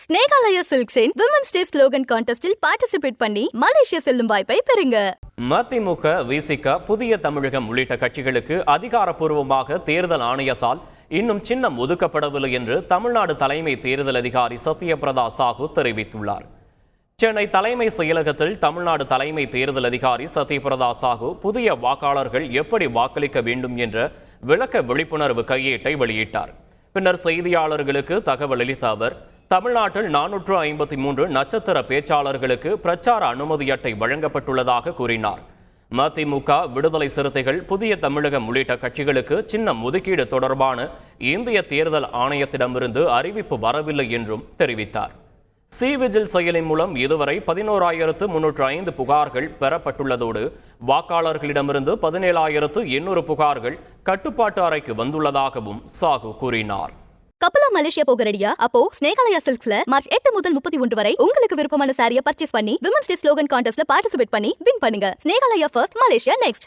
ஸ்னேகாலயா சில்க்ஸின் women's day slogan கான்டெஸ்டில் participate பண்ணி மலேசியா செல்லும் வாய்ப்பை பெறுங்க. மதிமுக, விசிக, புதிய தமிழகம் உள்ளிட்ட கட்சிகளுக்கு அதிகாரப்பூர்வமாக தேர்தல் ஆணையத்தால் இன்னும் சின்னம் ஒதுக்கப்படவில்லை என்று தமிழ்நாடு தலைமை தேர்தல் அதிகாரி சத்யபிரதா சாஹூ தெரிவித்துள்ளார். சென்னை தலைமை செயலகத்தில் தமிழ்நாடு தலைமை தேர்தல் அதிகாரி சத்யபிரதா சாஹூ புதிய வாக்காளர்கள் எப்படி வாக்களிக்க வேண்டும் என்ற விளக்க விழிப்புணர்வு கையேட்டை வெளியிட்டார். பின்னர் செய்தியாளர்களுக்கு தகவல் அளித்த அவர், தமிழ்நாட்டில் 453 நட்சத்திர பேச்சாளர்களுக்கு பிரச்சார அனுமதி அட்டை வழங்கப்பட்டுள்ளதாக கூறினார். மதிமுக, விடுதலை சிறுத்தைகள், புதிய தமிழகம் உள்ளிட்ட கட்சிகளுக்கு சின்னம் ஒதுக்கீடு தொடர்பான இந்திய தேர்தல் ஆணையத்திடமிருந்து அறிவிப்பு வரவில்லை என்றும் தெரிவித்தார். சி-விஜில் செயலி மூலம் இதுவரை 11,305 புகார்கள் பெறப்பட்டுள்ளதோடு வாக்காளர்களிடமிருந்து 17,800 புகார்கள் கட்டுப்பாட்டு அறைக்கு வந்துள்ளதாகவும் சாஹூ கூறினார். கப்பலா மலேசியா போக ரெடியா? அப்போ ஸ்னேகாலயா சில்க்ஸ்ல மார்ச் 8 முதல் 31 வரை உங்களுக்கு விருப்பமான சாரியை பர்ச்சேஸ் பண்ணி விமன்ஸ் டே ஸ்லோகன் கான்டெஸ்ட்ல பார்ட்டிசிபேட் பண்ணி வின் பண்ணுங்க. Snehalaya first, Malaysia next.